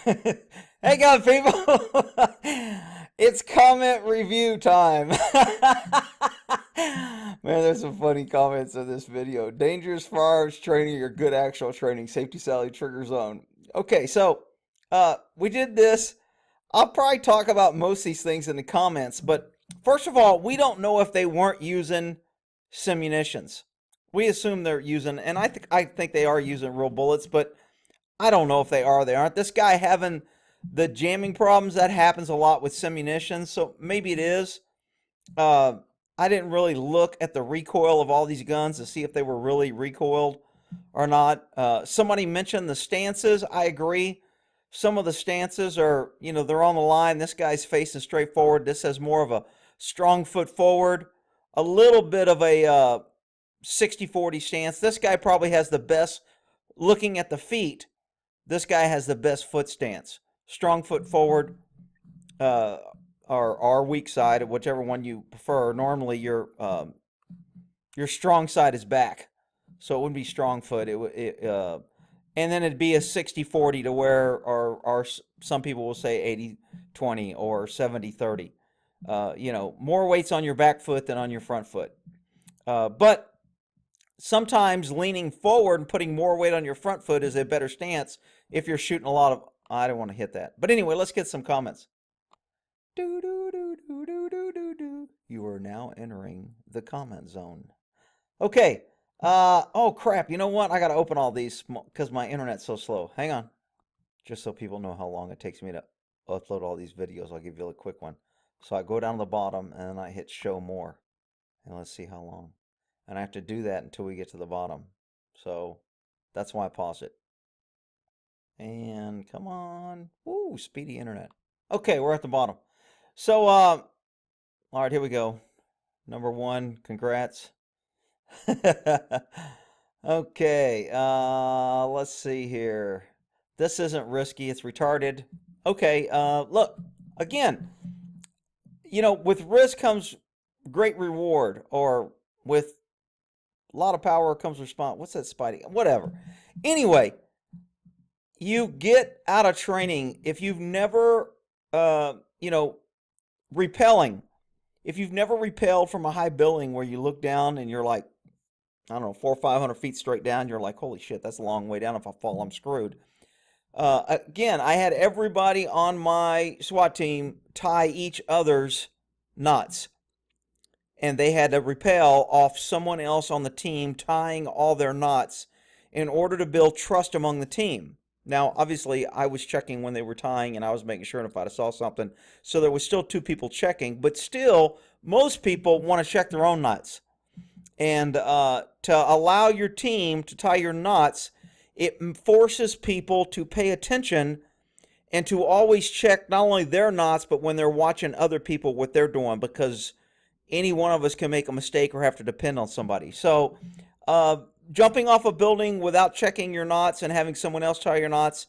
Hey, God, people! It's comment review time. Man, there's some funny comments in this video. Dangerous firearms training or good actual training. Safety Sally trigger zone. Okay, so we did this. I'll probably talk about most of these things in the comments, but first of all, we don't know if they weren't using simunitions. We assume they're using, and I think they are using real bullets, but I don't know if they are or they aren't. This guy having the jamming problems, that happens a lot with simunitions, so maybe it is. Uh, I didn't really look at the recoil of all these guns to see if they were really recoiled or not. Somebody mentioned the stances. I agree. Some of the stances are, they're on the line. This guy's facing straight forward. This has more of a strong foot forward, a little bit of a 60-40 stance. This guy probably has the best, looking at the feet, this guy has the best foot stance. Strong foot forward, or weak side, whichever one you prefer. Normally, your strong side is back, so it wouldn't be strong foot. And then it'd be a 60-40 to where, or some people will say 80-20 or 70-30. More weights on your back foot than on your front foot. But sometimes leaning forward and putting more weight on your front foot is a better stance if you're shooting a lot of. I don't want to hit that. But anyway, let's get some comments. Do, do, do, do, do, do, do, do. You are now entering the comment zone. Okay. Oh, crap. You know what? I got to open all these because my internet's so slow. Hang on. Just so people know how long it takes me to upload all these videos, I'll give you a quick one. So I go down to the bottom and then I hit show more. And let's see how long. And I have to do that until we get to the bottom. So that's why I pause it. And come on. Woo, speedy internet. Okay, we're at the bottom. So, all right, here we go. Number one, congrats. Okay, let's see here. This isn't risky, it's retarded. Okay, look, again, with risk comes great reward, or with a lot of power comes response. What's that, Spidey? Whatever. Anyway, you get out of training if you've never, repelling. If you've never repelled from a high building where you look down and you're like, I don't know, 400 or 500 feet straight down, you're like, holy shit, that's a long way down. If I fall, I'm screwed. Again, I had everybody on my SWAT team tie each other's knots. And they had to repel off someone else on the team tying all their knots in order to build trust among the team. Now, obviously, I was checking when they were tying, and I was making sure if I saw something. So there was still two people checking, but still, most people want to check their own knots. And to allow your team to tie your knots, it forces people to pay attention and to always check not only their knots, but when they're watching other people, what they're doing, because any one of us can make a mistake or have to depend on somebody. So jumping off a building without checking your knots and having someone else tie your knots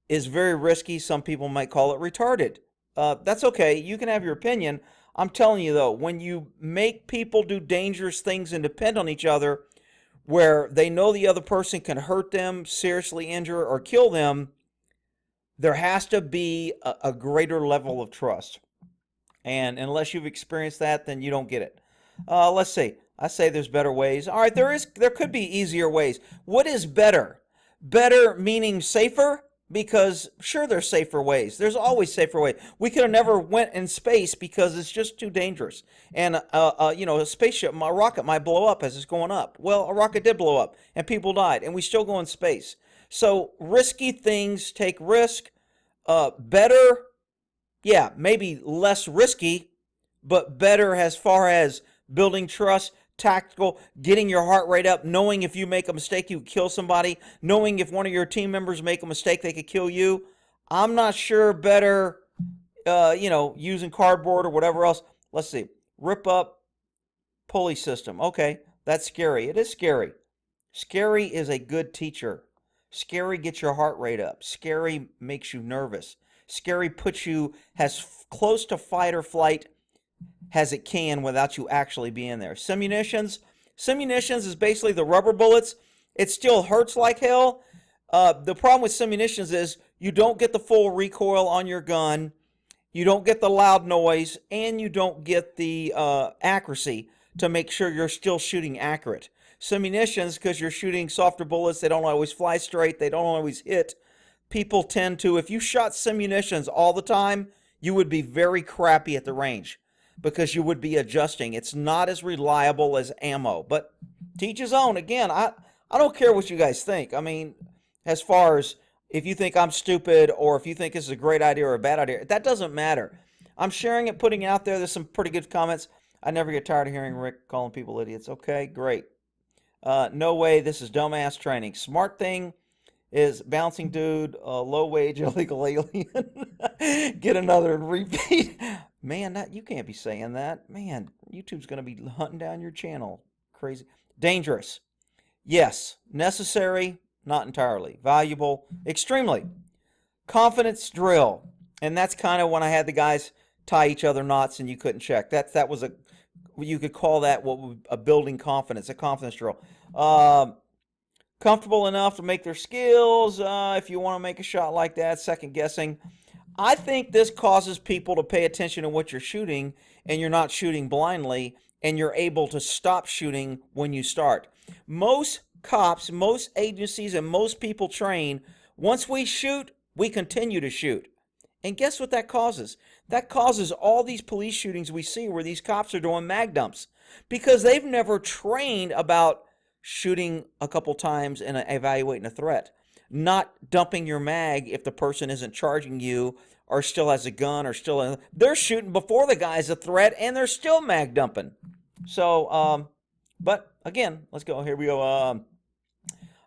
is very risky. Some people might call it retarded. That's okay. You can have your opinion. I'm telling you, though, when you make people do dangerous things and depend on each other, where they know the other person can hurt them, seriously injure, or kill them, there has to be a greater level of trust. And unless you've experienced that, then you don't get it. Let's see. I say there's better ways. All right, there could be easier ways. What is better? Better meaning safer? Because sure, there's safer ways. There's always safer ways. We could have never went in space because it's just too dangerous. And a spaceship, a rocket might blow up as it's going up. Well, a rocket did blow up, and people died, and we still go in space. So risky things take risk. Better. Yeah, maybe less risky, but better as far as building trust, tactical, getting your heart rate up, knowing if you make a mistake, you kill somebody, knowing if one of your team members make a mistake, they could kill you. I'm not sure better, using cardboard or whatever else. Let's see. Rip up pulley system. Okay, that's scary. It is scary. Scary is a good teacher. Scary gets your heart rate up. Scary makes you nervous. Scary puts you as close to fight or flight as it can without you actually being there. Simunitions is basically the rubber bullets. It still hurts like hell. The problem with simunitions is You don't get the full recoil on your gun. You don't get the loud noise, and you don't get the accuracy to make sure you're still shooting accurate. Some munitions, because you're shooting softer bullets, they don't always fly straight, they don't always hit. People tend to, if you shot some munitions all the time, you would be very crappy at the range because you would be adjusting. It's not as reliable as ammo, but to each his own. Again, I don't care what you guys think. I mean, as far as if you think I'm stupid or if you think this is a great idea or a bad idea, that doesn't matter. I'm sharing it, putting it out there. There's some pretty good comments. I never get tired of hearing Rick calling people idiots. Okay, great. No way, this is dumbass training. Smart thing is bouncing dude, low wage illegal alien. Get another and repeat. Man, you can't be saying that. Man, YouTube's going to be hunting down your channel. Crazy. Dangerous. Yes. Necessary. Not entirely. Valuable. Extremely. Confidence drill. And that's kind of when I had the guys tie each other knots and you couldn't check. That was you could call that a building confidence, a confidence drill. Comfortable enough to make their skills. If you want to make a shot like that, second guessing. I think this causes people to pay attention to what you're shooting, and you're not shooting blindly, and you're able to stop shooting when you start. Most cops, most agencies, and most people train, once we shoot, we continue to shoot. And guess what that causes? That causes all these police shootings we see where these cops are doing mag dumps because they've never trained about shooting a couple times and evaluating a threat. Not dumping your mag if the person isn't charging you or still has a gun or still... They're shooting before the guy's a threat and they're still mag dumping. So, but again, let's go. Here we go.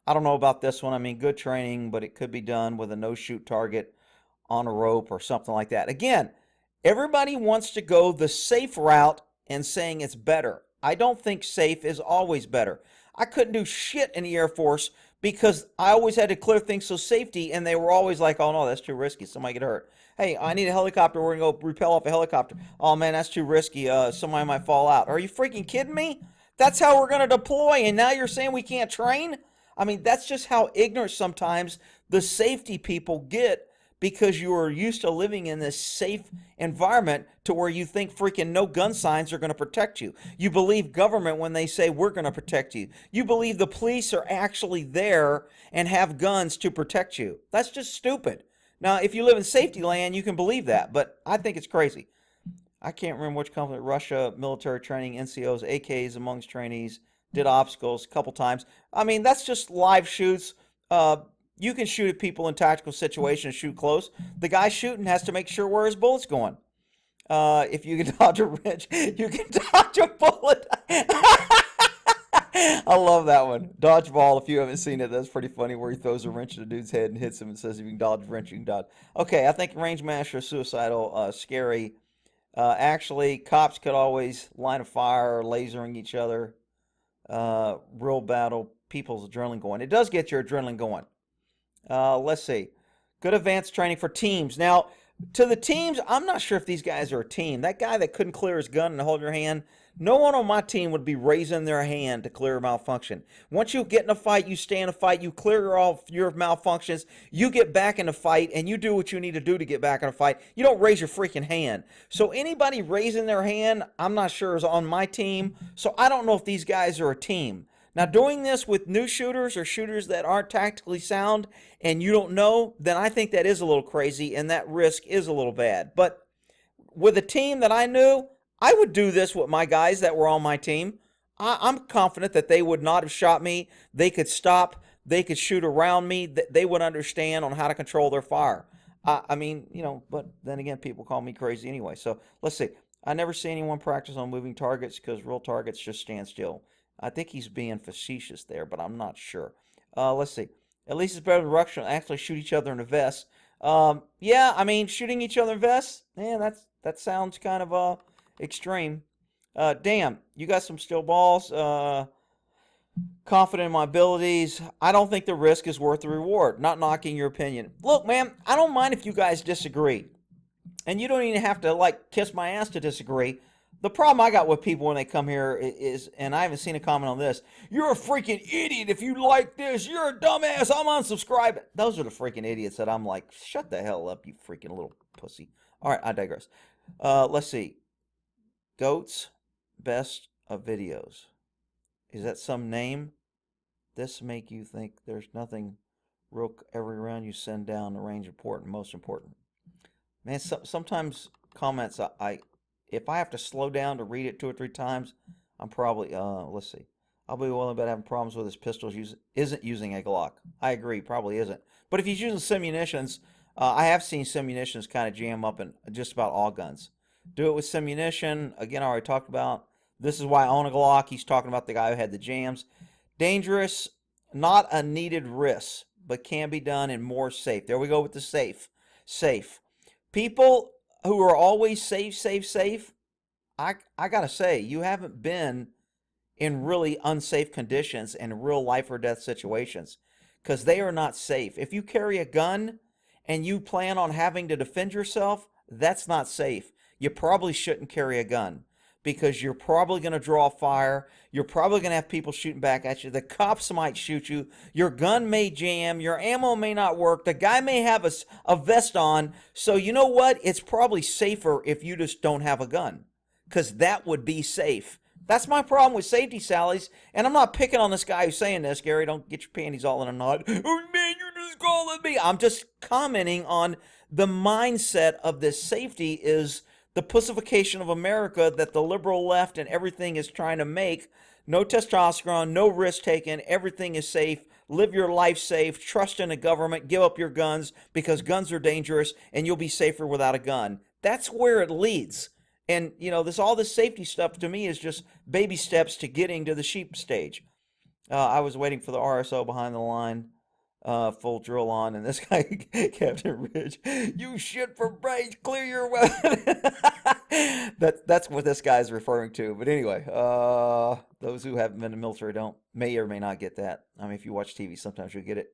I don't know about this one. I mean, good training, but it could be done with a no-shoot target on a rope or something like that. Again, everybody wants to go the safe route and saying it's better. I don't think safe is always better. I couldn't do shit in the Air Force because I always had to clear things so safety, and they were always like, oh, no, that's too risky. Somebody get hurt. Hey, I need a helicopter. We're going to go rappel off a helicopter. Oh, man, that's too risky. Somebody might fall out. Are you freaking kidding me? That's how we're going to deploy, and now you're saying we can't train? I mean, that's just how ignorant sometimes the safety people get because you are used to living in this safe environment to where you think freaking no gun signs are going to protect you. You believe government when they say we're going to protect you. You believe the police are actually there and have guns to protect you. That's just stupid. Now, if you live in safety land, you can believe that, but I think it's crazy. I can't remember which company, Russia, military training, NCOs, AKs amongst trainees, did obstacles a couple times. I mean, that's just live shoots. You can shoot at people in tactical situations, shoot close. The guy shooting has to make sure where his bullet's going. If you can dodge a wrench, you can dodge a bullet. I love that one. Dodgeball, if you haven't seen it, that's pretty funny where he throws a wrench at a dude's head and hits him and says if you can dodge a wrench, you can dodge. Okay, I think range master is suicidal, scary. Actually, cops could always line a fire, lasering each other. Real battle, people's adrenaline going. It does get your adrenaline going. Let's see. Good advanced training for teams. Now, to the teams, I'm not sure if these guys are a team. That guy that couldn't clear his gun and hold your hand, no one on my team would be raising their hand to clear a malfunction. Once you get in a fight, you stay in a fight, you clear all your malfunctions, you get back in a fight, and you do what you need to do to get back in a fight. You don't raise your freaking hand. So anybody raising their hand, I'm not sure is on my team. So I don't know if these guys are a team. Now, doing this with new shooters or shooters that aren't tactically sound and you don't know, then I think that is a little crazy and that risk is a little bad. But with a team that I knew, I would do this with my guys that were on my team. I'm confident that they would not have shot me. They could stop. They could shoot around me. They would understand on how to control their fire. I mean, you know, but then again, people call me crazy anyway. So let's see. I never see anyone practice on moving targets because real targets just stand still. I think he's being facetious there, but I'm not sure. Let's see. At least it's better than Russian actually shoot each other in a vest. Yeah, I mean, shooting each other in vests, man, that sounds kind of extreme. Damn, you got some steel balls. Confident in my abilities. I don't think the risk is worth the reward. Not knocking your opinion. Look, man, I don't mind if you guys disagree. And you don't even have to, like, kiss my ass to disagree. The problem I got with people when they come here is, and I haven't seen a comment on this, you're a freaking idiot if you like this. You're a dumbass. I'm unsubscribing. Those are the freaking idiots that I'm like, shut the hell up, you freaking little pussy. All right, I digress. Let's see. Goats best of videos. Is that some name? This make you think there's nothing real every round you send down the range important, most important. Man, sometimes comments I if I have to slow down to read it 2 or 3 times, I'm probably let's see. I'll be willing to bet having problems with his pistols isn't using a Glock. I agree, probably isn't. But if he's using simunitions, I have seen simunitions kind of jam up in just about all guns. Do it with simunition. Again, I already talked about. This is why I own a Glock. He's talking about the guy who had the jams. Dangerous, not a needed risk, but can be done and more safe. There we go with the safe. Safe. People who are always safe, safe, safe, I gotta say, you haven't been in really unsafe conditions and real life or death situations because they are not safe. If you carry a gun and you plan on having to defend yourself, that's not safe. You probably shouldn't carry a gun because you're probably going to draw fire. You're probably going to have people shooting back at you. The cops might shoot you. Your gun may jam. Your ammo may not work. The guy may have a vest on. So you know what? It's probably safer if you just don't have a gun because that would be safe. That's my problem with safety sallies. And I'm not picking on this guy who's saying this, Gary. Don't get your panties all in a knot. Oh, man, you're just calling me. I'm just commenting on the mindset of this safety is the pussification of America that the liberal left and everything is trying to make. No testosterone, no risk taken, everything is safe. Live your life safe, trust in the government, give up your guns because guns are dangerous and you'll be safer without a gun. That's where it leads. And, you know, all this safety stuff to me is just baby steps to getting to the sheep stage. I was waiting for the RSO behind the line, full drill on, and this guy, Captain Rich, you shit for brains, clear your weapon. That's what this guy's referring to. But anyway, those who haven't been in the military may or may not get that. I mean, if you watch TV, sometimes you'll get it.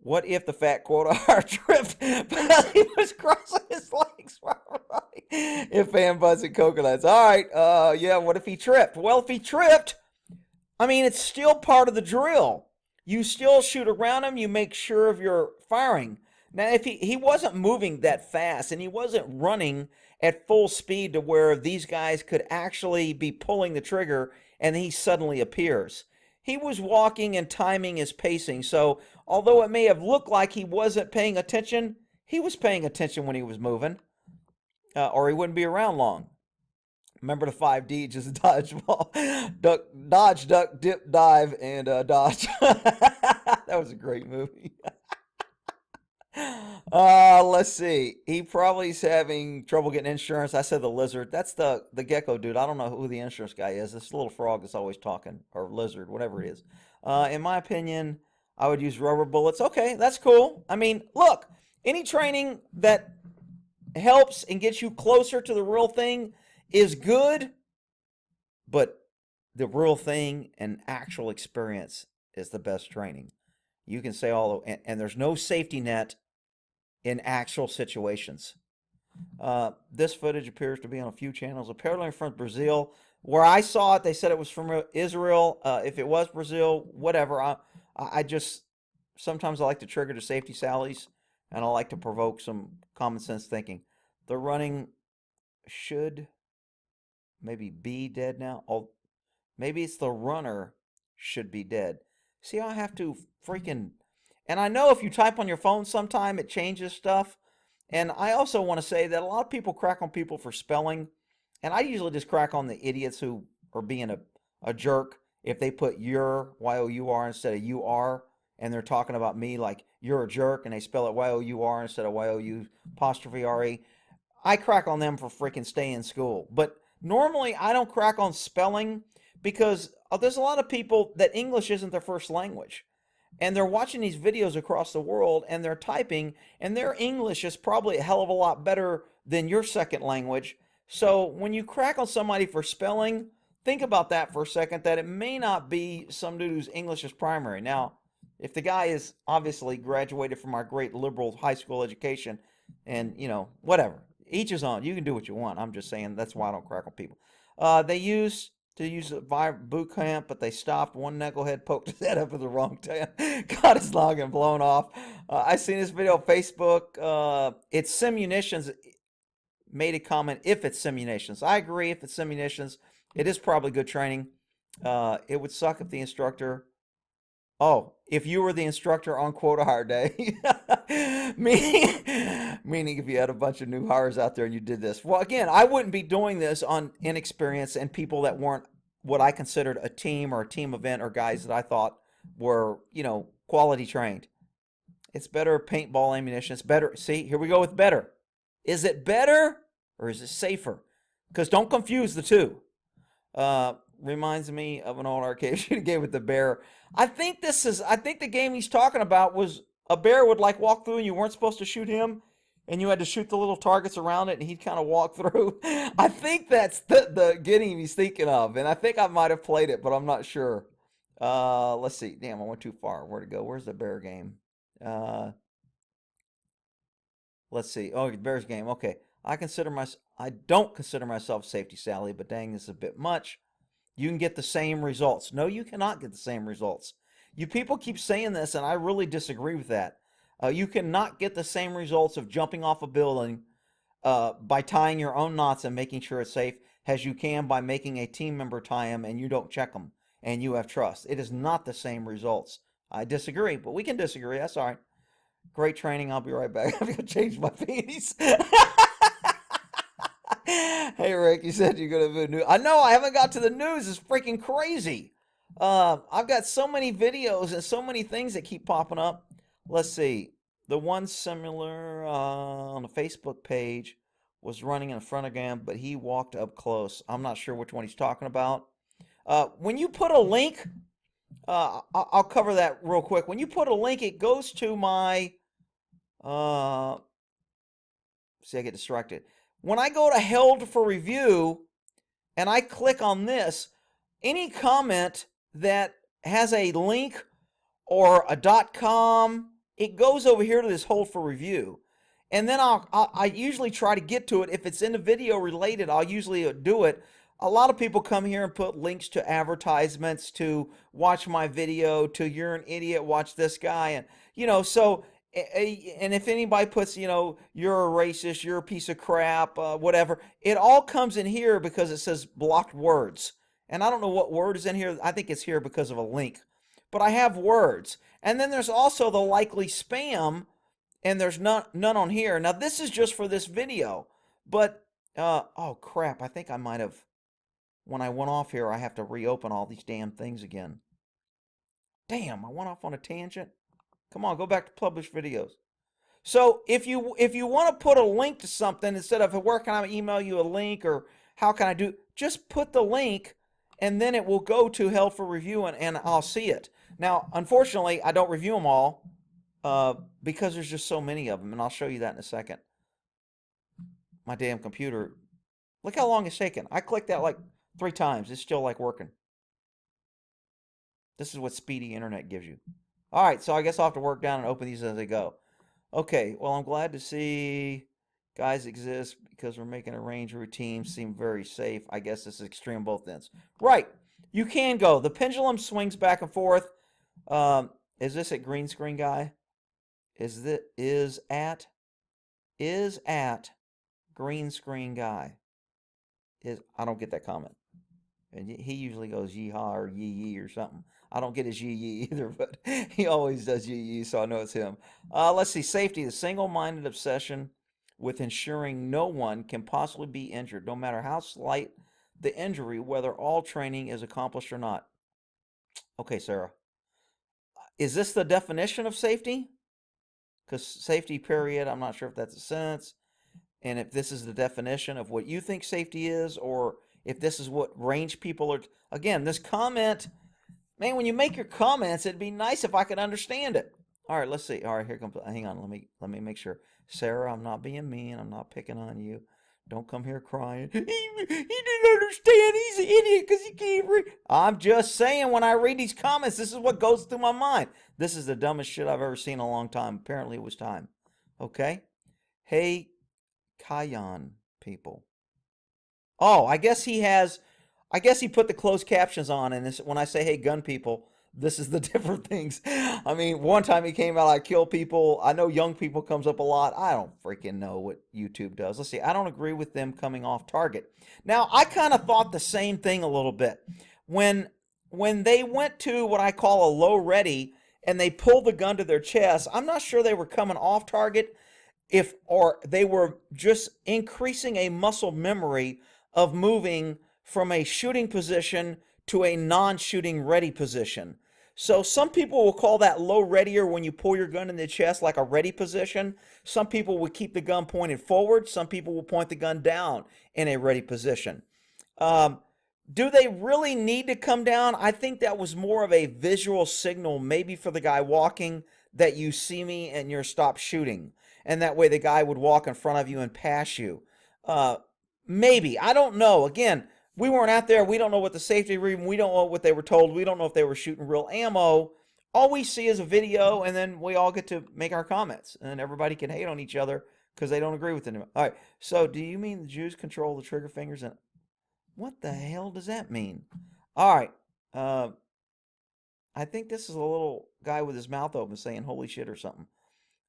What if the fat quota are tripped because he was crossing his legs while running? If fan buds and coconuts. All right, yeah, what if he tripped? Well, if he tripped, I mean, it's still part of the drill. You still shoot around him. You make sure of your firing. Now, if he wasn't moving that fast and he wasn't running at full speed to where these guys could actually be pulling the trigger and he suddenly appears. He was walking and timing his pacing. So although it may have looked like he wasn't paying attention, he was paying attention when he was moving, or he wouldn't be around long. Remember the 5D, just dodgeball, dodge, duck, dip, dive, and dodge. That was a great movie. Let's see. He probably is having trouble getting insurance. I said the lizard. That's the gecko dude. I don't know who the insurance guy is. This little frog that's always talking, or lizard, whatever it is. In my opinion, I would use rubber bullets. Okay, that's cool. I mean, look, any training that helps and gets you closer to the real thing is good, but the real thing and actual experience is the best training. You can say and there's no safety net in actual situations. This footage appears to be on a few channels, apparently from Brazil. Where I saw it, they said it was from Israel. If it was Brazil, whatever. I just, sometimes I like to trigger the safety sallies, and I like to provoke some common sense thinking. The running should maybe be dead now. Oh, maybe it's the runner should be dead. See, I have to freaking... And I know if you type on your phone sometime, it changes stuff. And I also want to say that a lot of people crack on people for spelling. And I usually just crack on the idiots who are being a jerk if they put your, Y-O-U-R, instead of U-R. And they're talking about me like, you're a jerk, and they spell it Y-O-U-R instead of Y-O-U apostrophe R-E. I crack on them for freaking staying in school. But normally I don't crack on spelling because there's a lot of people that English isn't their first language. And they're watching these videos across the world and they're typing, and their English is probably a hell of a lot better than your second language. So when you crack on somebody for spelling, think about that for a second, that it may not be some dude whose English is primary. Now, if the guy is obviously graduated from our great liberal high school education and, you know, whatever, Each his own. You can do what you want. I'm just saying that's why I don't crack on people. They used to use a boot camp, but they stopped. One knucklehead poked his head up at the wrong time, got his noggin blown off. I seen this video on Facebook. It's Simunitions made a comment. If it's Simunitions, I agree. If it's Simunitions, it is probably good training. It would suck if the instructor. Oh, if you were the instructor on quota hire day, meaning if you had a bunch of new hires out there and you did this. Well, again, I wouldn't be doing this on inexperience and people that weren't what I considered a team or a team event or guys that I thought were, quality trained. It's better paintball ammunition. It's better. See, here we go with better. Is it better or is it safer? Because don't confuse the two. Reminds me of an old arcade shooting game with the bear. I think the game he's talking about was a bear would like walk through and you weren't supposed to shoot him and you had to shoot the little targets around it and he'd kind of walk through. I think that's the game he's thinking of, and I think I might have played it, but I'm not sure. Let's see. Damn, I went too far. Where'd it go? Where's the bear game? Let's see. Oh, bear's game. Okay. I don't consider myself safety Sally, but dang, this is a bit much. You can get the same results. No, you cannot get the same results. You people keep saying this, and I really disagree with that. You cannot get the same results of jumping off a building by tying your own knots and making sure it's safe as you can by making a team member tie them and you don't check them and you have trust. It is not the same results. I disagree, but we can disagree. That's all right. Great training. I'll be right back. I'm going to change my panties. Hey, Rick, you said you're going to do news. I know, I haven't got to the news. It's freaking crazy. I've got so many videos and so many things that keep popping up. Let's see. The one similar on the Facebook page was running in front of him, but he walked up close. I'm not sure which one he's talking about. When you put a link, I'll cover that real quick. When you put a link, it goes to my... see, I get distracted. When I go to held for review and I click on this, any comment that has a link or a .com, it goes over here to this hold for review. And then I usually try to get to it. If it's in the video related, I'll usually do it. A lot of people come here and put links to advertisements, to watch my video, to you're an idiot, watch this guy. And, so... And if anybody puts, you're a racist, you're a piece of crap, whatever, it all comes in here because it says blocked words. And I don't know what word is in here. I think it's here because of a link. But I have words. And then there's also the likely spam, and there's none on here. Now, this is just for this video. But, oh, crap. I think I might have, when I went off here, I have to reopen all these damn things again. Damn, I went off on a tangent. Come on, go back to published videos. So if you want to put a link to something instead of where can I email you a link or how can I do, just put the link and then it will go to held for review and I'll see it. Now, unfortunately, I don't review them all because there's just so many of them, and I'll show you that in a second. My damn computer. Look how long it's taken. I clicked that like 3 times. It's still like working. This is what speedy internet gives you. All right, so I guess I'll have to work down and open these as they go. Okay, well, I'm glad to see guys exist because we're making a range routine seem very safe. I guess this is extreme both ends. Right, you can go. The pendulum swings back and forth. Is this at green screen guy? Is at green screen guy? I don't get that comment. And he usually goes yeehaw or yee yee or something. I don't get his yee yee either, but he always does yee yee, so I know it's him. Let's see, safety, the single-minded obsession with ensuring no one can possibly be injured, no matter how slight the injury, whether all training is accomplished or not. Okay, Sarah. Is this the definition of safety? Because safety, period, I'm not sure if that's a sentence. And if this is the definition of what you think safety is, or if this is what range people are. Again, this comment, man, when you make your comments, it'd be nice if I could understand it. All right, let's see. All right, here comes. Hang on, let me make sure. Sarah, I'm not being mean. I'm not picking on you. Don't come here crying. He didn't understand. He's an idiot because he can't read. I'm just saying, when I read these comments, this is what goes through my mind. This is the dumbest shit I've ever seen in a long time. Apparently, it was time. Okay. Hey, Kayan people. Oh, I guess he put the closed captions on, and this, when I say, hey, gun people, this is the different things. I mean, one time he came out, I kill people. I know young people comes up a lot. I don't freaking know what YouTube does. Let's see. I don't agree with them coming off target. Now, I kind of thought the same thing a little bit. When when they went to what I call a low ready and they pulled the gun to their chest, I'm not sure they were coming off target, if or they were just increasing a muscle memory of moving from a shooting position to a non-shooting ready position. So some people will call that low readier when you pull your gun in the chest, like a ready position. Some people will keep the gun pointed forward. Some people will point the gun down in a ready position. Um, do they really need to come down? I think that was more of a visual signal, maybe for the guy walking, that you see me and you're stopped shooting. And that way the guy would walk in front of you and pass you. Uh, Maybe. I don't know. Again, we weren't out there. We don't know what the safety reading. We don't know what they were told. We don't know if they were shooting real ammo. All we see is a video, and then we all get to make our comments. And everybody can hate on each other because they don't agree with it. All right. So, do you mean the Jews control the trigger fingers? And what the hell does that mean? All right. Uh, I think this is a little guy with his mouth open saying "holy shit" or something.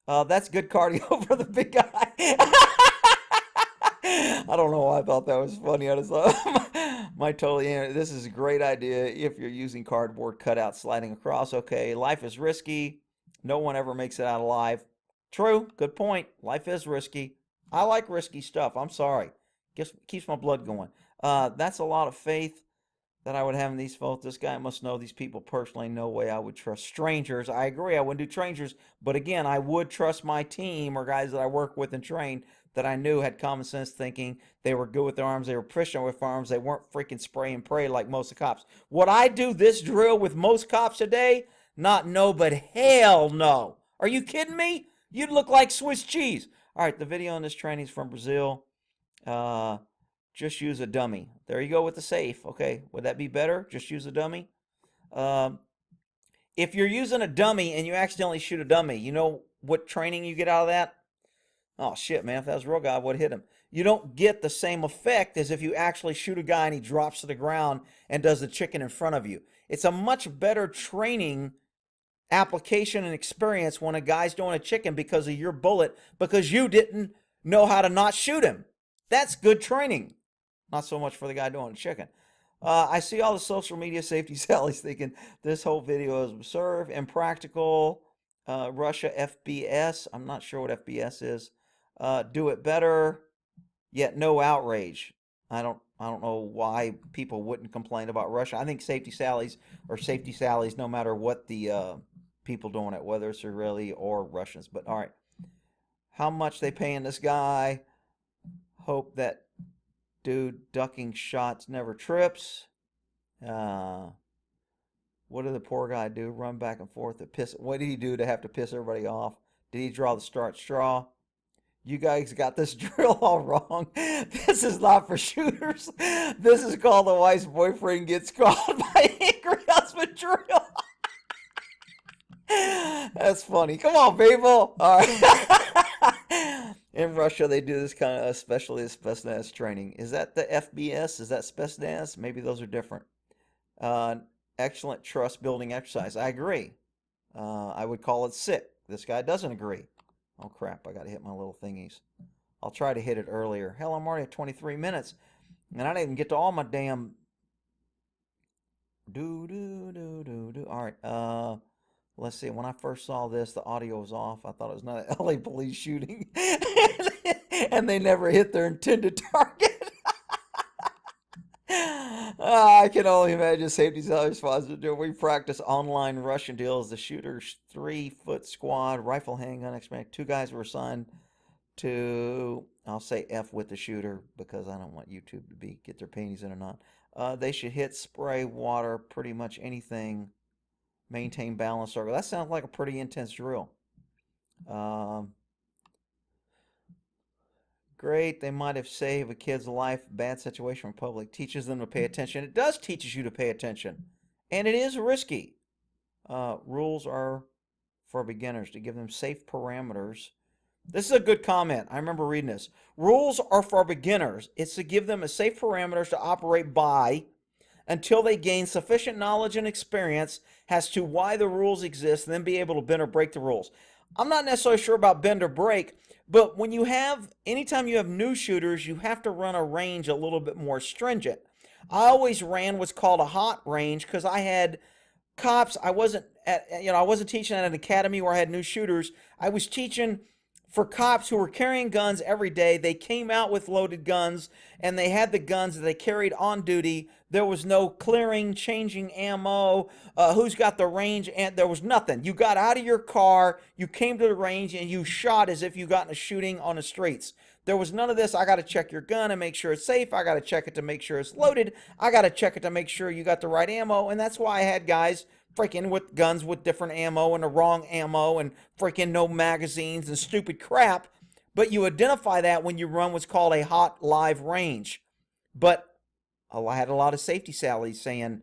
That's good cardio for the big guy. I don't know why I thought that was funny. I just thought, my totally, this is a great idea if you're using cardboard cutouts sliding across. Okay, life is risky. No one ever makes it out alive. True, good point. Life is risky. I like risky stuff. I'm sorry. Just keeps my blood going. That's a lot of faith that I would have in these folks. This guy must know these people personally. No way I would trust strangers. I agree. I wouldn't do strangers. But again, I would trust my team or guys that I work with and train that I knew had common sense thinking. They were good with their arms. They were proficient with arms. They weren't freaking spray and pray like most of the cops. Would I do this drill with most cops today? Not no, but hell no. Are you kidding me? You'd look like Swiss cheese. All right, the video on this training is from Brazil. Uh, just use a dummy. There you go with the safe. Okay, would that be better? Just use a dummy. Um, if you're using a dummy and you accidentally shoot a dummy, you know what training you get out of that? Oh shit, man! If that was a real guy, I would hit him. You don't get the same effect as if you actually shoot a guy and he drops to the ground and does the chicken in front of you. It's a much better training application and experience when a guy's doing a chicken because of your bullet, because you didn't know how to not shoot him. That's good training. Not so much for the guy doing a chicken. I see all the social media safety sallies thinking this whole video is absurd, impractical. Russia FBS. I'm not sure what FBS is. Do it better, yet no outrage. I don't know why people wouldn't complain about Russia. I think safety sallies are safety sallies no matter what the people doing it, whether it's Israeli or Russians. But all right, how much they paying this guy? Hope that dude ducking shots never trips. Uh, what did the poor guy do? Run back and forth to piss. What did he do to have to piss everybody off? Did he draw the start straw? You guys got this drill all wrong. This is not for shooters. This is called the wife's boyfriend gets caught by angry husband drill. That's funny. Come on, people. All right. In Russia, they do this kind of especially Spetsnaz training. Is that the FBS? Is that Spetsnaz? Maybe those are different. Uh, Excellent trust building exercise. I agree. I would call it sick. This guy doesn't agree. Oh crap, I gotta hit my little thingies. I'll try to hit it earlier. Hell, I'm already at 23 minutes. And I didn't even get to all my damn do. Alright, let's see. When I first saw this, the audio was off. I thought it was not an LA police shooting. And they never hit their intended target. I can only imagine safety salary sponsors do. We practice online Russian deals. The shooter's 3-foot squad, rifle handgun expert. 2 guys were assigned to, I'll say F with the shooter because I don't want YouTube to be get their panties in or not. They should hit spray, water, pretty much anything. Maintain balance circle. That sounds like a pretty intense drill. Great, they might have saved a kid's life. Bad situation from public. Teaches them to pay attention. It does teaches you to pay attention. And it is risky. Rules are for beginners to give them safe parameters This is a good comment. I remember reading this. Rules are for beginners. It's to give them a safe parameters to operate by until they gain sufficient knowledge and experience as to why the rules exist and then be able to bend or break the rules. I'm not necessarily sure about bend or break, but when you have, anytime you have new shooters, you have to run a range a little bit more stringent. I always ran what's called a hot range because I had cops. I wasn't at, I wasn't teaching at an academy where I had new shooters. I was teaching for cops who were carrying guns every day. They came out with loaded guns and they had the guns that they carried on duty. There was no clearing, changing ammo, who's got the range, and there was nothing. You got out of your car, you came to the range, and you shot as if you got in a shooting on the streets. There was none of this. I got to check your gun and make sure it's safe. I got to check it to make sure it's loaded. I got to check it to make sure you got the right ammo. And that's why I had guys freaking with guns with different ammo and the wrong ammo and freaking no magazines and stupid crap. But you identify that when you run what's called a hot live range. But I had a lot of safety sallies saying,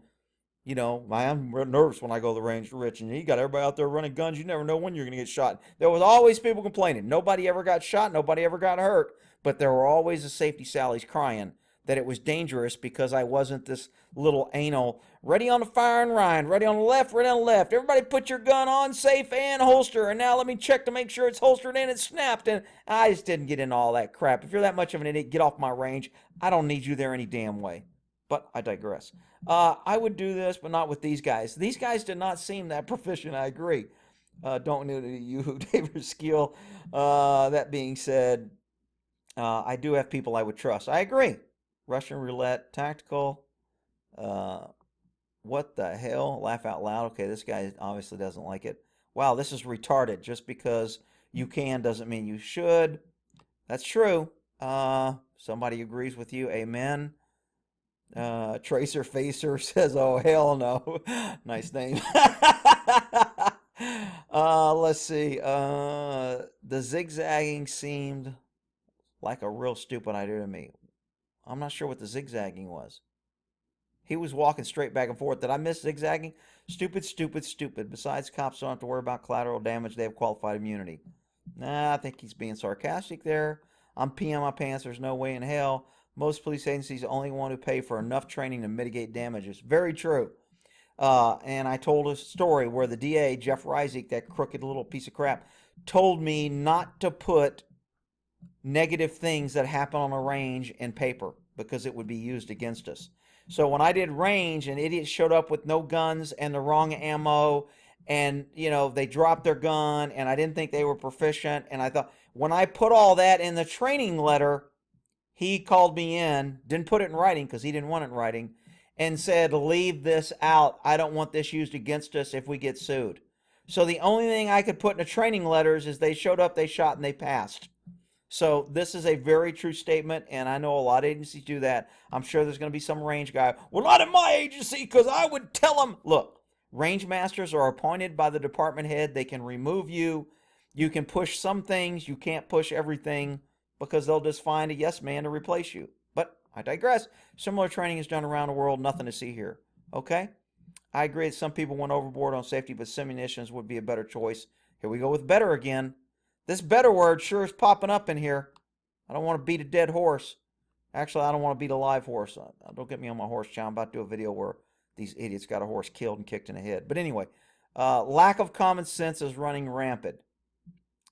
I'm nervous when I go to the range, Rich, and you got everybody out there running guns. You never know when you're going to get shot. There was always people complaining. Nobody ever got shot. Nobody ever got hurt. But there were always the safety sallies crying that it was dangerous because I wasn't this little anal, ready on the firing line, ready on the left, ready on the left. Everybody put your gun on, safe, and holster. And now let me check to make sure it's holstered and it's snapped. And I just didn't get into all that crap. If you're that much of an idiot, get off my range. I don't need you there any damn way. But I digress. I would do this, but not with these guys. These guys did not seem that proficient, I agree. Don't know you, David Skill. That being said, I do have people I would trust. I agree. Russian roulette, tactical. What the hell? Laugh out loud. Okay, this guy obviously doesn't like it. Wow, this is retarded. Just because you can doesn't mean you should. That's true. Somebody agrees with you. Amen. Tracer Facer says, oh, hell no. Nice name. Let's see. The zigzagging seemed like a real stupid idea to me. I'm not sure what the zigzagging was. He was walking straight back and forth. Did I miss zigzagging? Stupid, stupid, stupid. Besides, cops don't have to worry about collateral damage. They have qualified immunity. Nah, I think he's being sarcastic there. I'm peeing my pants. There's no way in hell. Most police agencies only want to pay for enough training to mitigate damages. Very true. And I told a story where the DA, Jeff Reisig, that crooked little piece of crap, told me not to put negative things that happen on a range in paper because it would be used against us. So when I did range and idiots showed up with no guns and the wrong ammo and, they dropped their gun and I didn't think they were proficient. And I thought, when I put all that in the training letter, he called me in, didn't put it in writing because he didn't want it in writing, and said, leave this out. I don't want this used against us if we get sued. So the only thing I could put in the training letters is they showed up, they shot, and they passed. So this is a very true statement, and I know a lot of agencies do that. I'm sure there's going to be some range guy, well, not in my agency because I would tell them. Look, range masters are appointed by the department head. They can remove you. You can push some things. You can't push everything because they'll just find a yes man to replace you. But I digress. Similar training is done around the world. Nothing to see here. Okay? I agree that some people went overboard on safety, but simunitions would be a better choice. Here we go with better again. This better word sure is popping up in here. I don't want to beat a dead horse. Actually, I don't want to beat a live horse. Don't get me on my horse channel. I'm about to do a video where these idiots got a horse killed and kicked in the head. But anyway, lack of common sense is running rampant.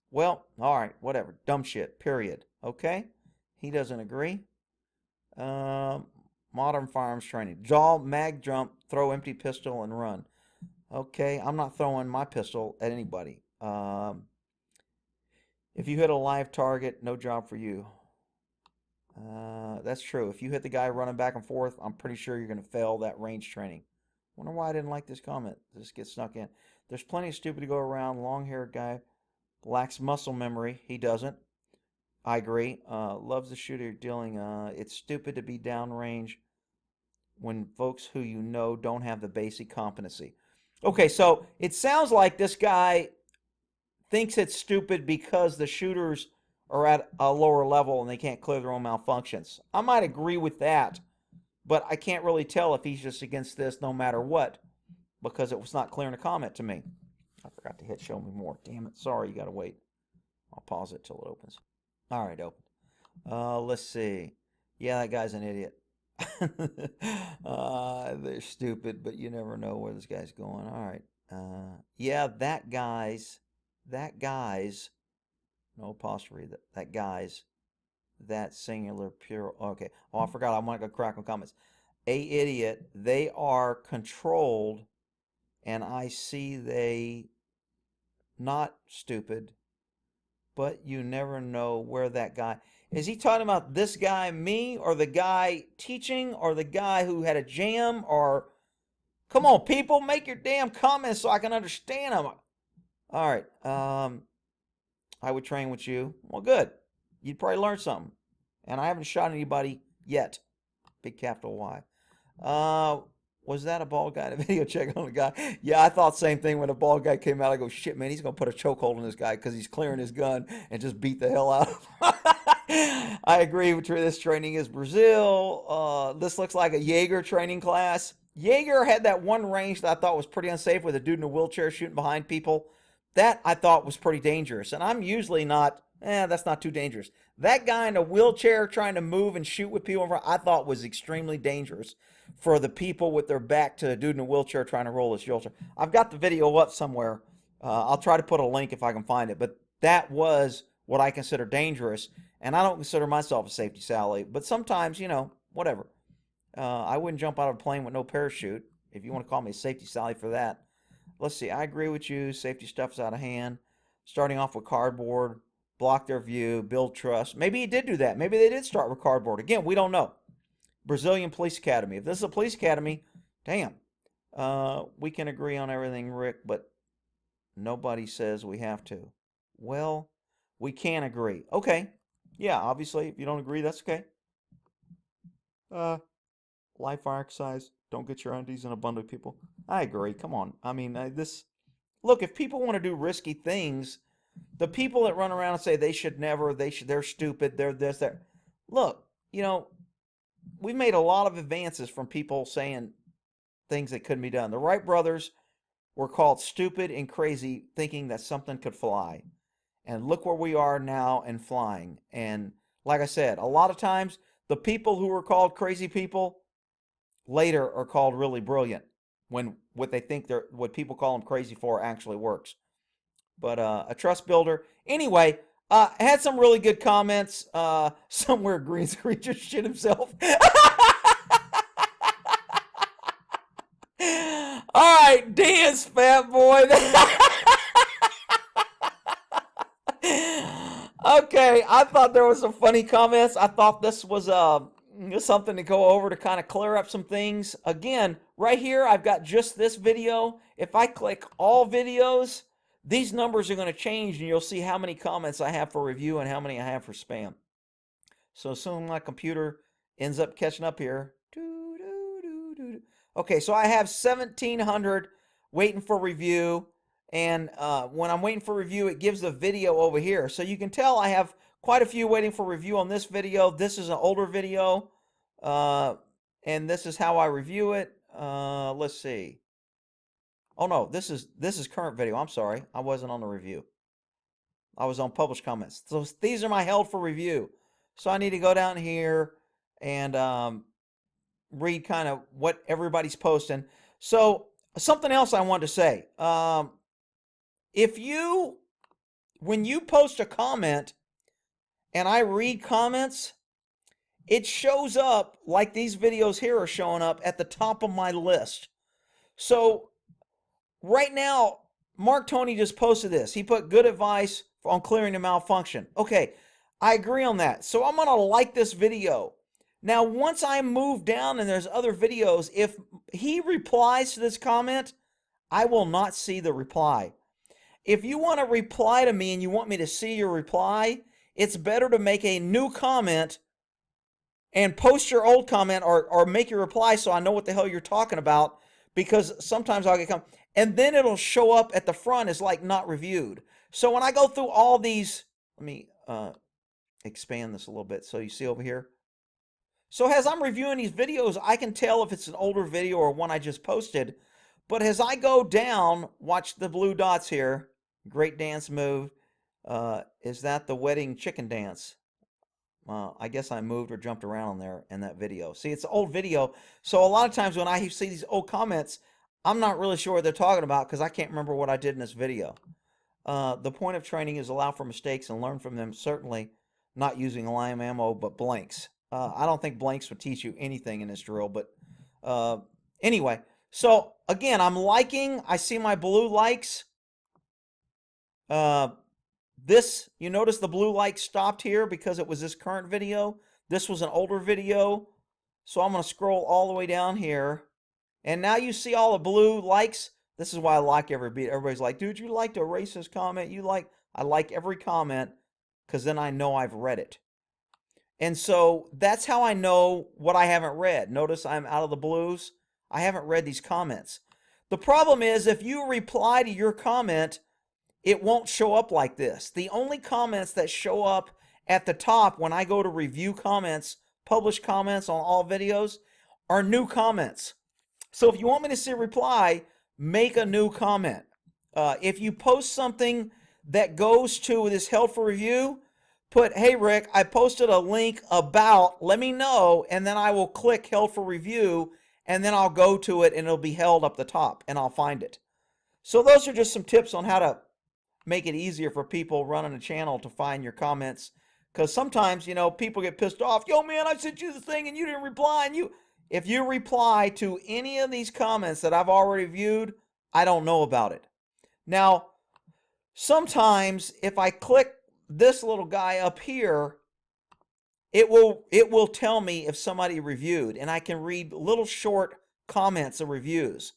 Well, all right, whatever. Dumb shit, period. Okay? He doesn't agree. Modern firearms training. Jaw, mag jump, throw empty pistol, and run. Okay, I'm not throwing my pistol at anybody. If you hit a live target, no job for you. That's true. If you hit the guy running back and forth, I'm pretty sure you're going to fail that range training. Wonder why I didn't like this comment. This gets snuck in. There's plenty of stupid to go around. Long-haired guy lacks muscle memory. He doesn't. I agree. Loves the shooter dealing. It's stupid to be downrange when folks who you know don't have the basic competency. Okay, so it sounds like this guy thinks it's stupid because the shooters are at a lower level and they can't clear their own malfunctions. I might agree with that, but I can't really tell if he's just against this no matter what because it was not clear in a comment to me. I forgot to hit show me more. Damn it. Sorry, you got to wait. I'll pause it till it opens. All right, open. Let's see. Yeah, that guy's an idiot. They're stupid, but you never know where this guy's going. All right. Yeah, that guy's, no apostrophe, that guy's, that singular pure, okay. Oh, I forgot. I'm going to go crack on comments. A idiot, they are controlled, and I see they not stupid, but you never know where that guy is. He talking about this guy, me, or the guy teaching, or the guy who had a jam? Or come on, people, make your damn comments so I can understand them. All right. I would train with you. Well, good. You'd probably learn something. And I haven't shot anybody yet. Big capital Y. Uh, was that a bald guy in a video? Check on the guy. Yeah, I thought same thing when a bald guy came out. I go, shit, man, he's gonna put a chokehold on this guy because he's clearing his gun and just beat the hell out of him. I agree with this training is Brazil. This looks like a Jaeger training class. Jaeger had that one range that I thought was pretty unsafe with a dude in a wheelchair shooting behind people. That I thought was pretty dangerous. And I'm usually not, that's not too dangerous. That guy in a wheelchair trying to move and shoot with people in front, I thought was extremely dangerous for the people with their back to the dude in a wheelchair trying to roll his shoulder. I've got the video up somewhere. I'll try to put a link if I can find it. But that was what I consider dangerous. And I don't consider myself a safety Sally. But sometimes, whatever. I wouldn't jump out of a plane with no parachute, if you want to call me a safety Sally for that. Let's see. I agree with you. Safety stuff is out of hand. Starting off with cardboard, block their view, build trust. Maybe he did do that. Maybe they did start with cardboard. Again, we don't know. Brazilian Police Academy. If this is a police academy, damn. We can agree on everything, Rick, but nobody says we have to. Well, we can agree. Okay. Yeah, obviously, if you don't agree, that's okay. Live fire exercise. Don't get your undies in a bundle of people. I agree. Come on. I mean, look, if people want to do risky things, the people that run around and say they should never, they're stupid, they're this, they're, look, we've made a lot of advances from people saying things that couldn't be done. The Wright brothers were called stupid and crazy thinking that something could fly. And look where we are now and flying. And like I said, a lot of times the people who were called crazy people later are called really brilliant when what people call them crazy for actually works. But a trust builder. Anyway, had some really good comments. Somewhere green screen just shit himself. All right, dance, fat boy. Okay, I thought there was some funny comments. I thought this was something to go over to kind of clear up some things. Again, right here, I've got just this video. If I click all videos, these numbers are going to change, and you'll see how many comments I have for review and how many I have for spam. So soon my computer ends up catching up here. Okay, so I have 1,700 waiting for review. And when I'm waiting for review, it gives the video over here. So you can tell I have quite a few waiting for review on this video. This is an older video. And this is how I review it. Let's see. Oh no, this is current video. I'm sorry. I wasn't on the review. I was on published comments. So these are my held for review. So I need to go down here and read kind of what everybody's posting. So something else I wanted to say. When you post a comment and I read comments, it shows up like these videos here are showing up at the top of my list. So right now, Mark Tony just posted this. He put good advice on clearing the malfunction. Okay, I agree on that. So I'm going to like this video. Now, once I move down and there's other videos, if he replies to this comment, I will not see the reply. If you want to reply to me and you want me to see your reply, it's better to make a new comment and post your old comment or make your reply so I know what the hell you're talking about, because sometimes I'll get and then it'll show up at the front as like not reviewed. So when I go through all these, let me expand this a little bit so you see over here. So as I'm reviewing these videos, I can tell if it's an older video or one I just posted. But as I go down, watch the blue dots here. Great dance move. Is that the wedding chicken dance? I guess I moved or jumped around on there in that video. See, it's an old video, so a lot of times when I see these old comments, I'm not really sure what they're talking about because I can't remember what I did in this video. The point of training is allow for mistakes and learn from them. Certainly not using lime ammo, but blanks. I don't think blanks would teach you anything in this drill, but uh, anyway. So again, I'm liking. I see my blue likes. Uh, this, you notice the blue light stopped here because it was this current video. This was an older video. So I'm going to scroll all the way down here. And now you see all the blue likes. This is why I like every beat. Everybody's like, dude, you liked a racist comment. I like every comment because then I know I've read it. And so that's how I know what I haven't read. Notice I'm out of the blues. I haven't read these comments. The problem is if you reply to your comment, it won't show up like this. The only comments that show up at the top when I go to review comments, publish comments on all videos, are new comments. So if you want me to see a reply, make a new comment. If you post something that goes to this held for review, put, hey Rick, I posted a link about, let me know, and then I will click held for review, and then I'll go to it and it'll be held up the top and I'll find it. So those are just some tips on how to make it easier for people running a channel to find your comments. Because sometimes, people get pissed off. Yo, man, I sent you the thing and you didn't reply. And if you reply to any of these comments that I've already viewed, I don't know about it. Now, sometimes if I click this little guy up here, it will tell me if somebody reviewed, and I can read little short comments of reviews.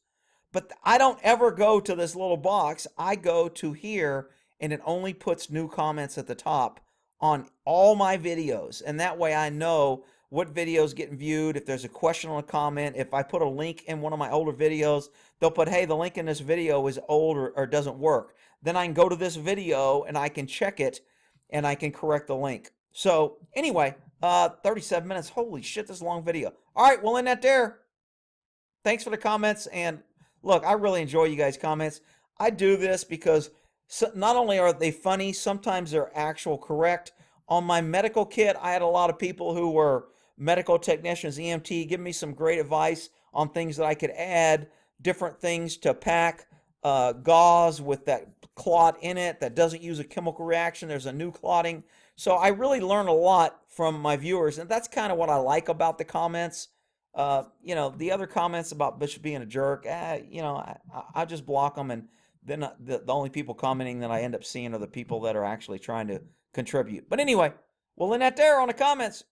But I don't ever go to this little box. I go to here, and it only puts new comments at the top on all my videos. And that way I know what videos getting viewed. If there's a question on a comment, if I put a link in one of my older videos, they'll put, hey, the link in this video is old or doesn't work. Then I can go to this video, and I can check it, and I can correct the link. So anyway, 37 minutes. Holy shit, this is a long video. All right, well, in that there. Thanks for the comments, and look, I really enjoy you guys' comments. I do this because not only are they funny, sometimes they're actual correct. On my medical kit, I had a lot of people who were medical technicians, EMT, give me some great advice on things that I could add, different things to pack, gauze with that clot in it that doesn't use a chemical reaction. There's a new clotting. So I really learn a lot from my viewers, and that's kind of what I like about the comments. The other comments about Bitchute being a jerk, I just block them, and then the only people commenting that I end up seeing are the people that are actually trying to contribute. But anyway, we'll end that there on the comments.